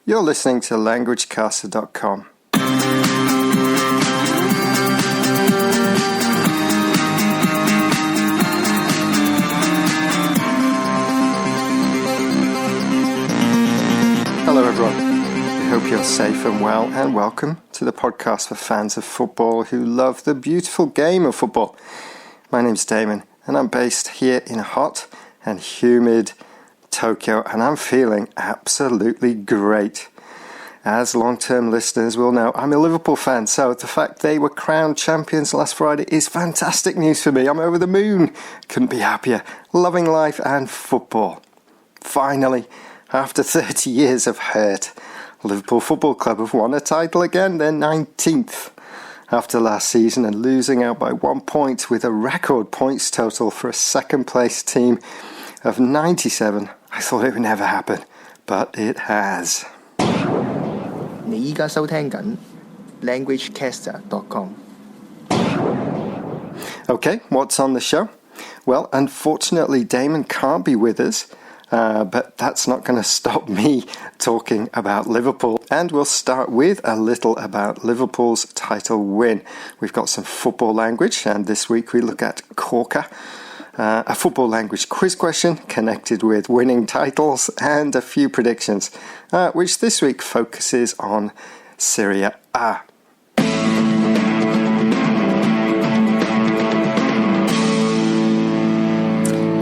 You're listening to languagecaster.com. Hello everyone, we hope you're safe and well, and welcome to the podcast for fans of football who love the beautiful game of football. My name's Damon and I'm based here in hot and humid Tokyo, and I'm feeling absolutely great. As long-term listeners will know, I'm a Liverpool fan, so the fact they were crowned champions last Friday is fantastic news for me. I'm over the moon, couldn't be happier, loving life and football. Finally, after 30 years of hurt, Liverpool Football Club have won a title again. They're 19th after last season and losing out by 1 point with a record points total for a second place team of 97. I thought it would never happen, but it has. 你依家收聽緊 languagecaster.com. Okay, what's on the show? Well, unfortunately, Damon can't be with us, but that's not going to stop me talking about Liverpool. And we'll start with a little about Liverpool's title win. We've got some football language, and this week we look at corker, a football language quiz question connected with winning titles, and a few predictions, which this week focuses on Serie A.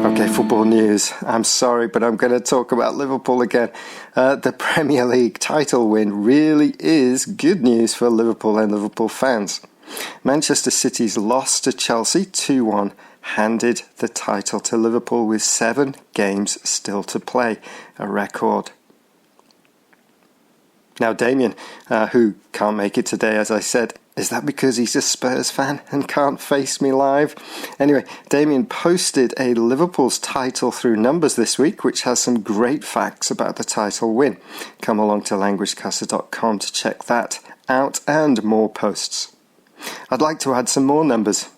Okay, football news. I'm sorry, but I'm going to talk about Liverpool again. The Premier League title win really is good news for Liverpool and Liverpool fans. Manchester City's loss to Chelsea 2-1 handed the title to Liverpool with 7 games still to play, a record. Now Damien, who can't make it today, as I said, is that because he's a Spurs fan and can't face me live? Anyway, Damien posted a Liverpool's title through numbers this week, which has some great facts about the title win. Come along to languagecaster.com to check that out and more posts. I'd like to add some more numbers.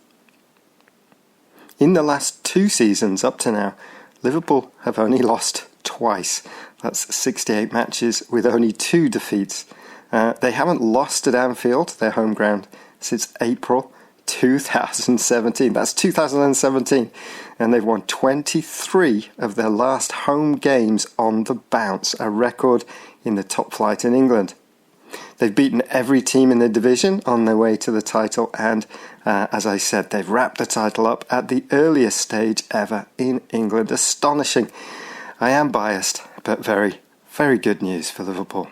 In the last 2 seasons up to now, Liverpool have only lost twice. That's 68 matches with only 2 defeats. They haven't lost at Anfield, their home ground, since April 2017. That's 2017. And they've won 23 of their last home games on the bounce, a record in the top flight in England. They've beaten every team in the division on their way to the title, and as I said, they've wrapped the title up at the earliest stage ever in England. Astonishing. I am biased, but very, very good news for Liverpool.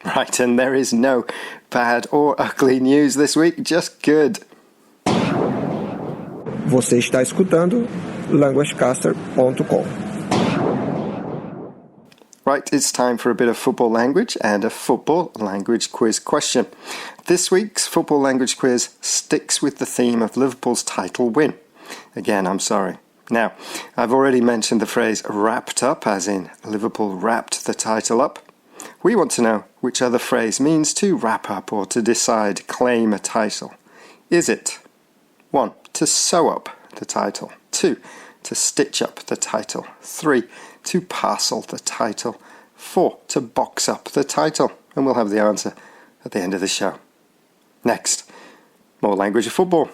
Right, and there is no bad or ugly news this week, just good. Você está escutando languagecaster.com. Right, it's time for a bit of football language and a football language quiz question. This week's football language quiz sticks with the theme of Liverpool's title win. Again, I'm sorry. Now, I've already mentioned the phrase wrapped up, as in Liverpool wrapped the title up. We want to know which other phrase means to wrap up or to decide, claim a title. Is it 1. To sew up the title, 2. To stitch up the title, 3. To parcel the title, 4. To box up the title? And we'll have the answer at the end of the show. Next, more language of football.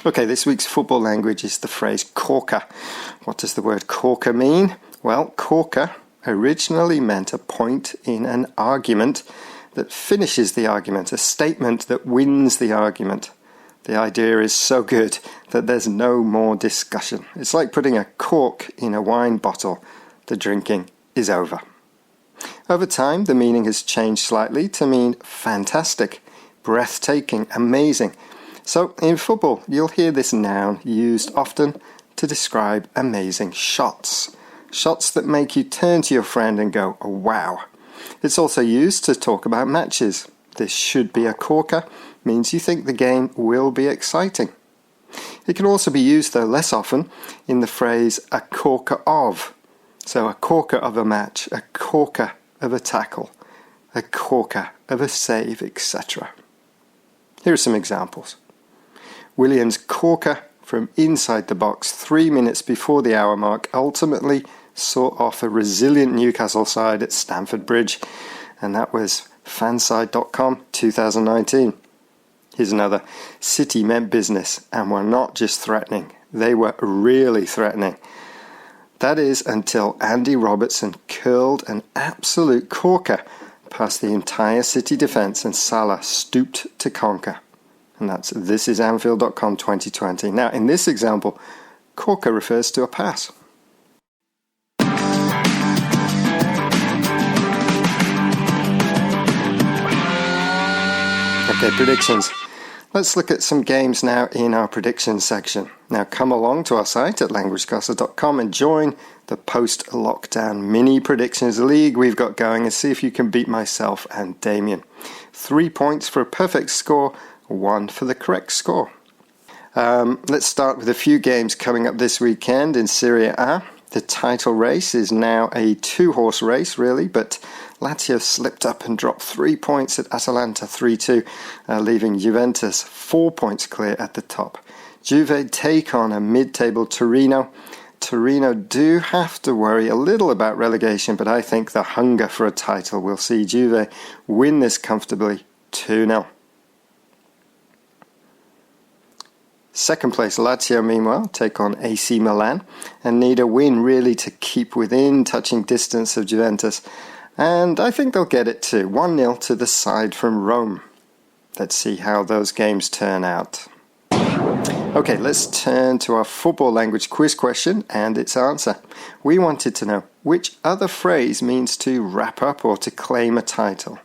Okay, this week's football language is the phrase corker. What does the word corker mean? Well, corker originally meant a point in an argument that finishes the argument, a statement that wins the argument. The idea is so good that there's no more discussion. It's like putting a cork in a wine bottle. The drinking is over. Over time, the meaning has changed slightly to mean fantastic, breathtaking, amazing. So, in football, you'll hear this noun used often to describe amazing shots. Shots that make you turn to your friend and go, oh, wow. It's also used to talk about matches. This should be a corker means you think the game will be exciting. It can also be used, though less often, in the phrase a corker of. So a corker of a match, a corker of a tackle, a corker of a save, etc. Here are some examples. Willian's corker from inside the box 3 minutes before the hour mark ultimately saw off a resilient Newcastle side at Stamford Bridge, and that was fanside.com 2019. Here's another. City meant business and were not just threatening, they were really threatening. That is until Andy Robertson curled an absolute corker past the entire City defence and Salah stooped to conquer. And that's thisisanfield.com 2020. Now, in this example, corker refers to a pass. Okay, predictions. Let's look at some games now in our predictions section. Now come along to our site at languagecaster.com and join the post-lockdown mini predictions league we've got going and see if you can beat myself and Damien. 3 points for a perfect score, 1 for the correct score. Let's start with a few games coming up this weekend in Serie A. The title race is now a 2-horse race, really, but Lazio slipped up and dropped 3 points at Atalanta 3-2, leaving Juventus 4 points clear at the top. Juve take on a mid-table Torino. Torino do have to worry a little about relegation, but I think the hunger for a title will see Juve win this comfortably 2-0. Second place Lazio, meanwhile, take on AC Milan and need a win really to keep within touching distance of Juventus. And I think they'll get it too. 1-0 to the side from Rome. Let's see how those games turn out. Okay, let's turn to our football language quiz question and its answer. We wanted to know which other phrase means to wrap up or to claim a title.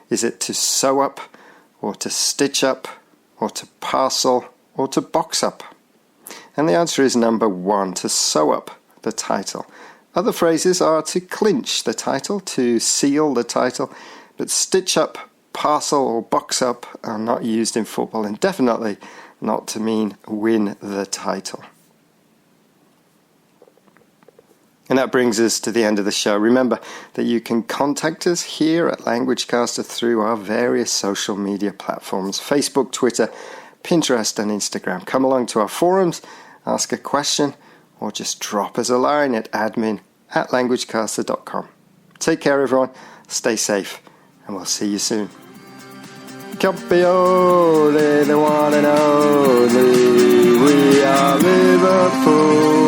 Is it to sew up, or to stitch up, or to parcel, or to box up? And the answer is number 1, to sew up the title. Other phrases are to clinch the title, to seal the title, but stitch up, parcel or box up are not used in football and definitely not to mean win the title. And that brings us to the end of the show. Remember that you can contact us here at LanguageCaster through our various social media platforms, Facebook, Twitter, Pinterest and Instagram. Come along to our forums, ask a question, or just drop us a line at admin@languagecaster.com. Take care, everyone. Stay safe, and we'll see you soon. Campione, the one and only. We are Liverpool.